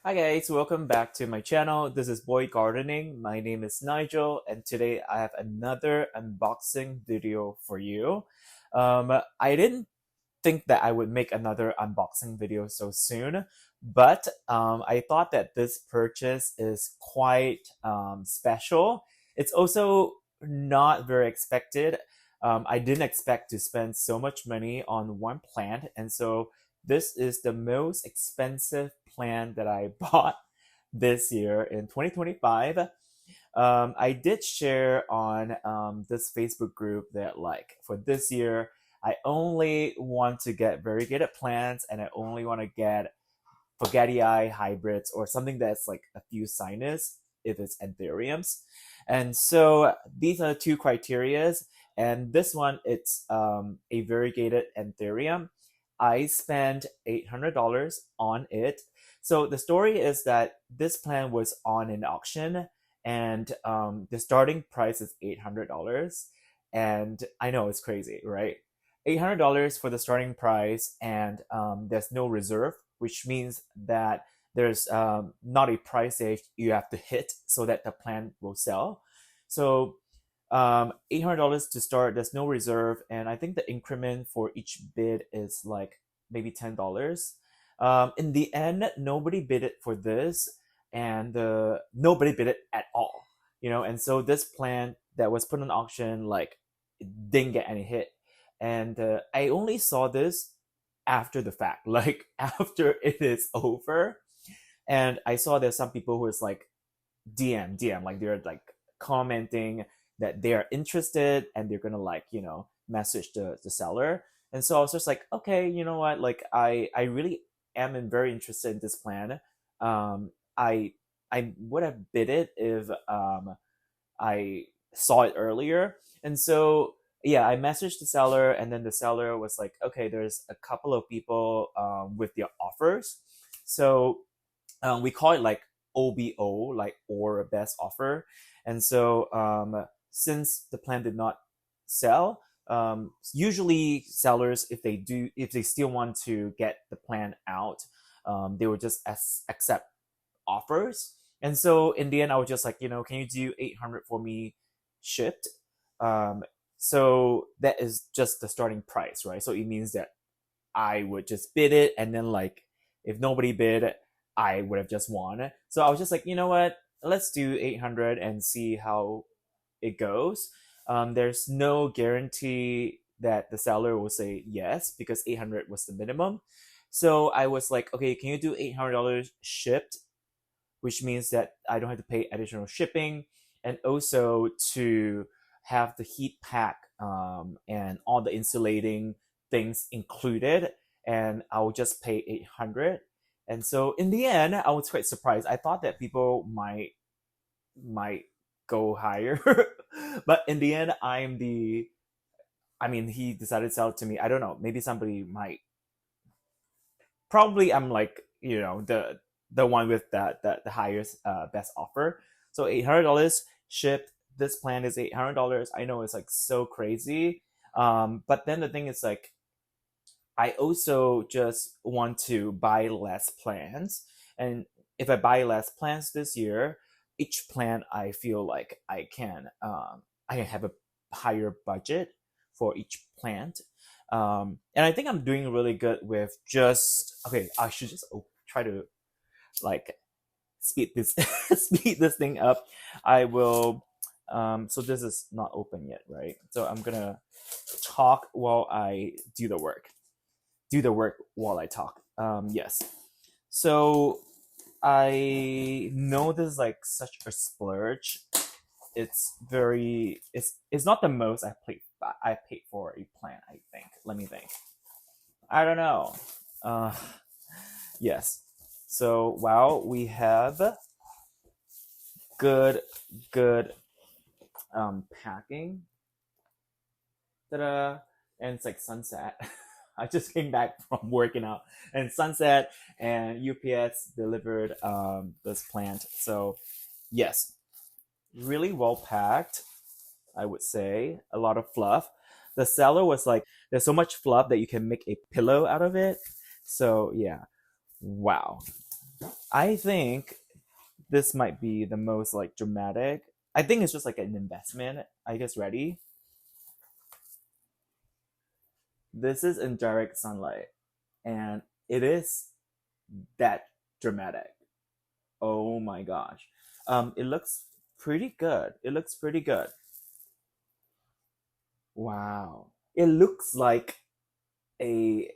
Hi guys, welcome back to my channel. This is Boy Gardening. My name is Nigel, and today I have another unboxing video for you. I didn't think that I would make another unboxing video so soon, but I thought that this purchase is quite special. It's also not very expected. I didn't expect to spend so much money on one plant, and so this is the most expensive plant that I bought this year in 2025. I did share on this Facebook group that, like, for this year, I only want to get variegated plants and I only want to get Forgetii hybrids or something that's like a few sinus if it's anthuriums. And so these are the two criterias. And this one, it's a variegated anthurium. I spent $800 on it. So the story is that this plant was on an auction, and the starting price is $800. And I know it's crazy, right? $800 for the starting price, and there's no reserve, which means that there's not a price that you have to hit so that the plant will sell. So $800 to start, there's no reserve, and I think the increment for each bid is like maybe $10. In the end, nobody bid it for this, and nobody bid it at all. And so this plant that was put on auction, like, it didn't get any hit, and I only saw this after the fact, like after it is over. And I saw there's some people who is like DM, like they're like commenting that they are interested and they're gonna, like, message the seller. And so I was just like, okay, you know what? Like I really am very interested in this plan. I would have bid it if I saw it earlier. And so, yeah, I messaged the seller, and then the seller was like, okay, there's a couple of people with their offers. So we call it like OBO, like, or best offer. And so since the plan did not sell, usually sellers, if they still want to get the plan out, they would just accept offers. And so in the end, I was just like, can you do 800 for me shipped? Um, so that is just the starting price, right? So it means that I would just bid it, and then, like, if nobody bid, I would have just won. So I was just like, you know what? Let's do 800 and see how it goes. There's no guarantee that the seller will say yes because 800 was the minimum. So I was like, okay, can you do $800 shipped, which means that I don't have to pay additional shipping, and also to have the heat pack and all the insulating things included, and I'll just pay 800. And so in the end, I was quite surprised. I thought that people might go higher, but in the end, he decided to sell it to me. I don't know. Maybe somebody might. Probably I'm like, the one with the highest best offer. So $800 shipped. This plan is $800. I know it's like so crazy, but then the thing is, like, I also just want to buy less plans, and if I buy less plans this year, each plan I feel like I can have a higher budget for each plant. And I think I'm doing really good with just okay. I should just try to, like, speed this speed this thing up. I will. So this is not open yet, right? So I'm gonna talk while I do the work. Do the work while I talk. Yes. So I know this is like such a splurge. It's not the most I paid for a plant. I think. Let me think. I don't know. Uh, yes. So wow, we have good good packing. Ta-da! And it's like sunset. I just came back from working out, and sunset and UPS delivered this plant. So yes, really well packed, I would say. A lot of fluff. The seller was like, there's so much fluff that you can make a pillow out of it. So yeah, wow. I think this might be the most like dramatic. I think it's just like an investment. I guess ready. This is in direct sunlight, and it is that dramatic. Oh my gosh. It looks pretty good. It looks pretty good. Wow. It looks like a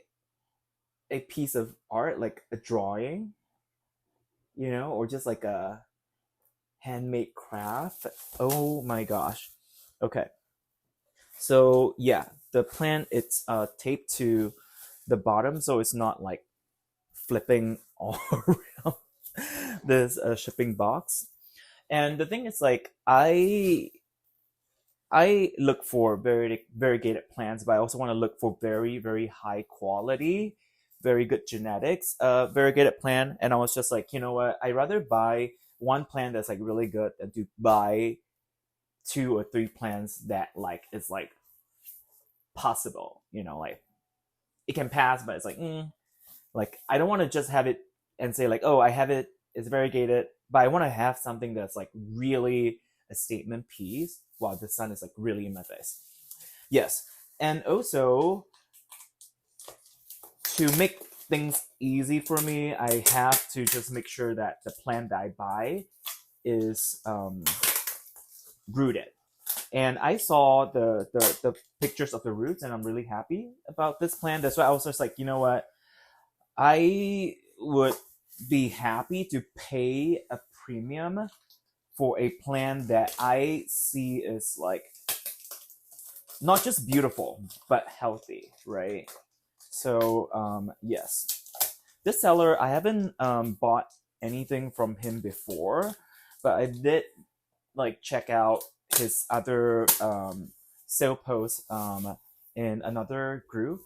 a piece of art, like a drawing, or just like a handmade craft. Oh my gosh. Okay. So yeah, the plant it's taped to the bottom, so it's not like flipping all around this shipping box. And the thing is, like, I look for very variegated plants, but I also want to look for very very high quality, very good genetics, variegated plant. And I was just like, you know what? I'd rather buy one plant that's like really good than to buy two or three plants that like is like possible. Like it can pass, but it's like I don't want to just have it and say like, oh, I have it. It's variegated, but I want to have something that's like really a statement piece while the sun is like really in my face. Yes, and also to make things easy for me, I have to just make sure that the plant that I buy is rooted. And I saw the pictures of the roots, and I'm really happy about this plant. That's why I was just like, you know what, I would be happy to pay a premium for a plant that I see is like not just beautiful but healthy, right? So yes, this seller I haven't bought anything from him before, but I did like check out his other sale posts in another group,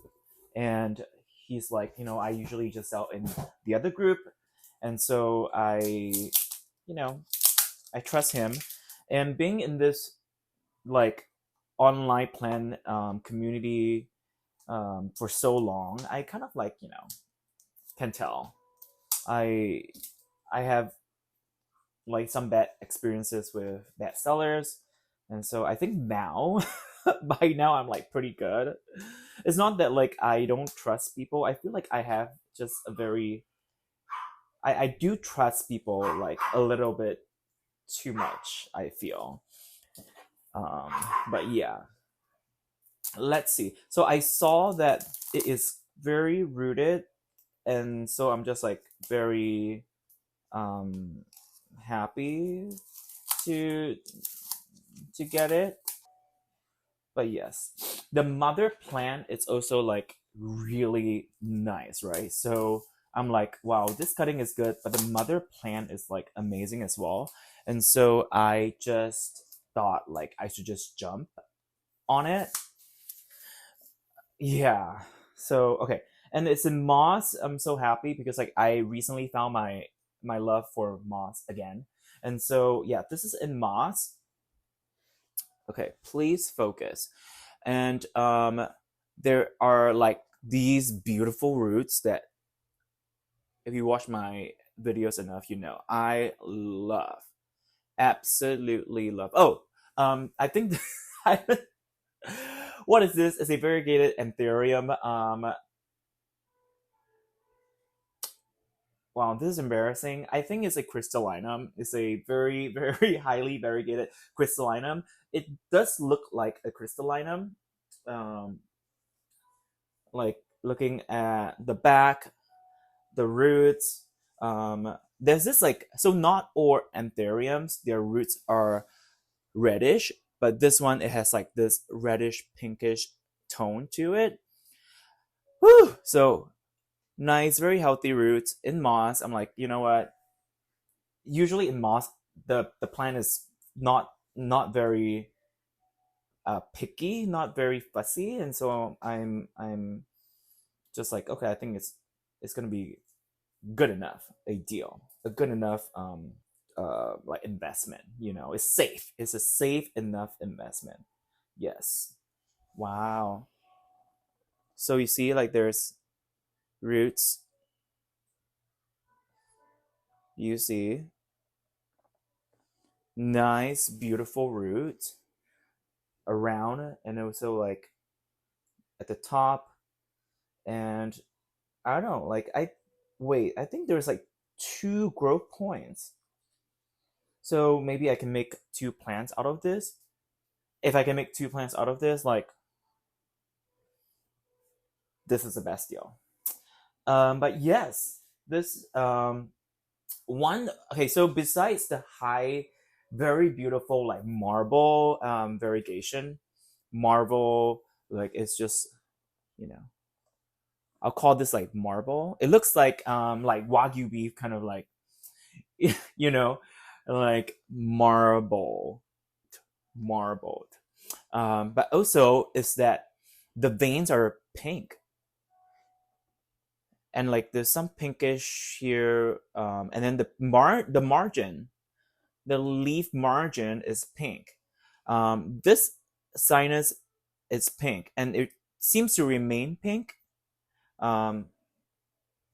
and he's like, I usually just sell in the other group, and so you know, I trust him, and being in this like online plan community for so long, I kind of like can tell. I I have like some bad experiences with bad sellers, and so I think now by now I'm like pretty good. It's not that like I don't trust people. I feel like I have just a very I do trust people like a little bit too much, I feel. um but yeah, let's see. So I saw that it is very rooted, and so I'm just like very um happy to get it. But yes, the mother plant is also like really nice, right? So I'm like, wow, this cutting is good, but the mother plant is like amazing as well. And so I just thought like I should just jump on it. Yeah. So okay, and it's in moss. I'm so happy because like I recently found my love for moss again, and so yeah, this is in moss. Okay, please focus. And there are like these beautiful roots that if you watch my videos enough, I love, absolutely love. Oh, I think I, what is this? It's a variegated anthurium. Wow, this is embarrassing. I think it's a crystallinum. It's a very, very highly variegated crystallinum. It does look like a crystallinum. Um, like looking at the back, the roots. There's this like, so not all anthuriums, their roots are reddish, but this one it has like this reddish pinkish tone to it. Whew! So nice, very healthy roots in moss. I'm like, you know what? Usually in moss, the plant is not very picky, not very fussy, and so I'm just like, okay, I think it's gonna be good enough, a deal, a good enough like investment. It's safe. It's a safe enough investment. Yes. Wow. So you see, like there's roots. You see, nice, beautiful root around, and also like at the top. And I don't know, like I think there's like two growth points. So maybe I can make two plants out of this. If I can make two plants out of this, like this is the best deal. But yes, this one. Okay, so besides the high, very beautiful like marble variegation, marble like it's just you know I'll call this like marble. It looks like wagyu beef, kind of like you know like marbled. But also is that the veins are pink, and like there's some pinkish here, and then the margin, the leaf margin is pink. This sinus is pink, and it seems to remain pink. Um,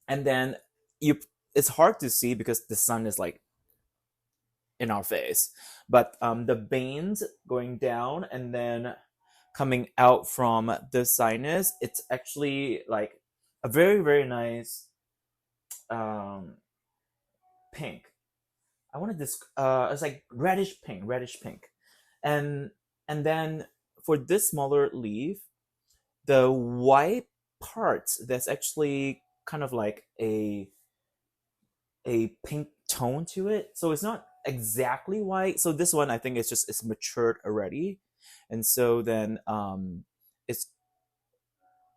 and then you, it's hard to see because the sun is like in our face, but the veins going down and then coming out from the sinus, it's actually like a very very nice um, pink. I want to it's like reddish pink, and then for this smaller leaf, the white parts, that's actually kind of like a pink tone to it. So it's not exactly white. So this one I think it's matured already, and so then it's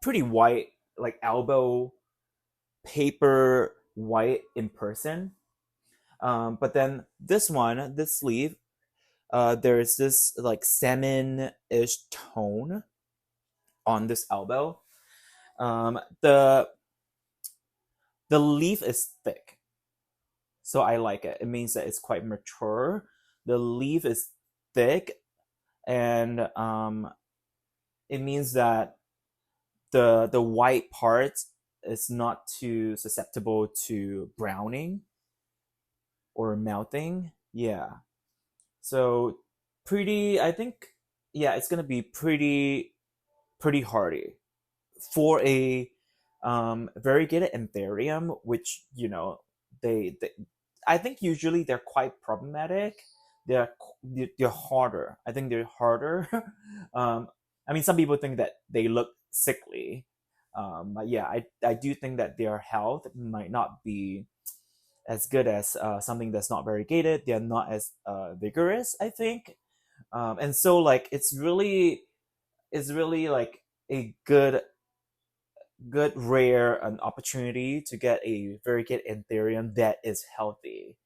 pretty white, like elbow paper white in person. But then this sleeve, there's this like salmon-ish tone on this elbow. The leaf is thick, so I like it. It means that it's quite mature. The leaf is thick, and it means that the white part is not too susceptible to browning or melting. Yeah. So pretty, I think, yeah, it's gonna be pretty hardy for a variegated anthurium, which they I think usually they're quite problematic. They're they're harder. I think they're harder. um, I mean, some people think that they look sickly, but yeah, I do think that their health might not be as good as something that's not variegated. They're not as vigorous, I think, and so like it's really like a good rare an opportunity to get a variegated anthurium that is healthy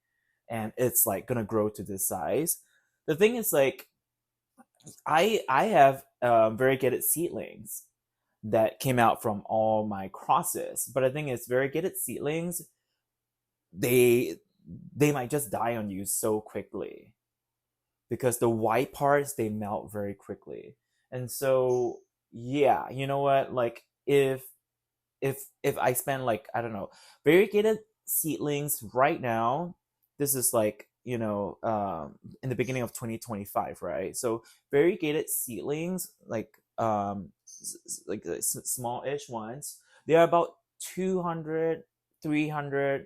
and it's like gonna grow to this size. The thing is like I have variegated seedlings that came out from all my crosses, but I think it's variegated seedlings, they they might just die on you so quickly because the white parts they melt very quickly. And so yeah, you know what, like if I spend like I don't know variegated seedlings right now, this is like in the beginning of 2025, right? So variegated seedlings like small-ish ones, they are about 200, 300,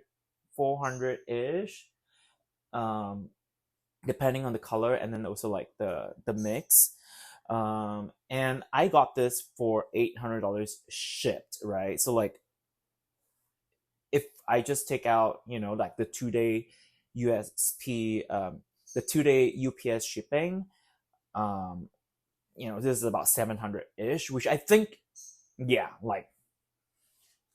400-ish, um, depending on the color and then also like the mix. And I got this for $800 shipped, right? So like if I just take out like the 2-day USP, the 2-day UPS shipping, um this is about 700-ish, which I think, yeah, like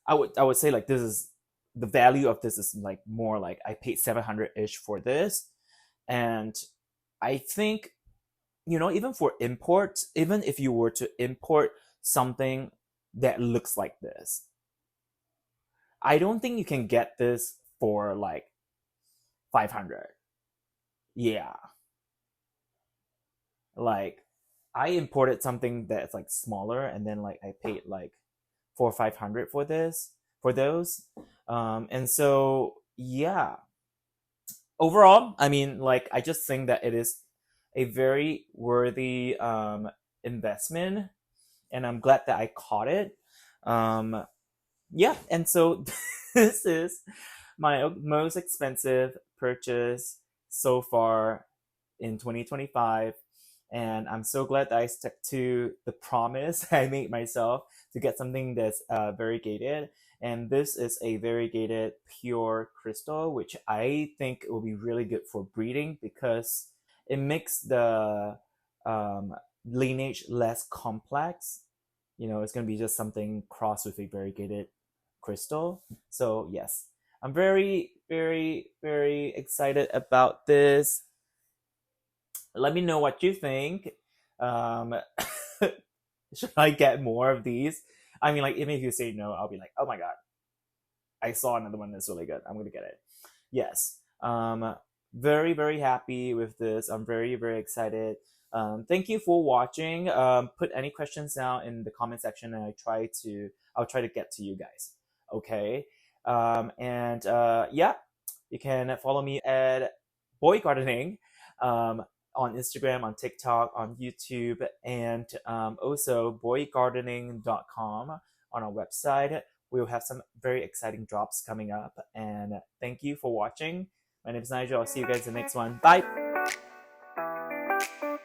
I would say like this is the value of this is like more like I paid 700-ish for this. And I think even for imports, even if you were to import something that looks like this, I don't think you can get this for like 500. Yeah, like I imported something that's like smaller, and then like I paid like 400 or 500 for those. And so yeah, overall, I mean, like, I just think that it is a very worthy investment, and I'm glad that I caught it. Um, yeah, and so this is my most expensive purchase so far in 2025, and I'm so glad that I stuck to the promise I made myself to get something that's variegated. And this is a variegated pure crystal, which I think will be really good for breeding because it makes the um, lineage less complex. You know, it's going to be just something crossed with a variegated crystal. So yes, I'm very, very, very excited about this. Let me know what you think. Um, should I get more of these? I mean, like, even if you say no, I'll be like, oh my god, I saw another one that's really good. I'm gonna get it. Yes. Very, very happy with this. I'm very, very excited. Thank you for watching. Put any questions down in the comment section, and I'll try to get to you guys. Okay. And yeah, you can follow me at Boy Gardening on Instagram, on TikTok, on YouTube, and also boygardening.com on our website. We'll have some very exciting drops coming up. And thank you for watching. My name is Nigel. I'll see you guys in the next one. Bye.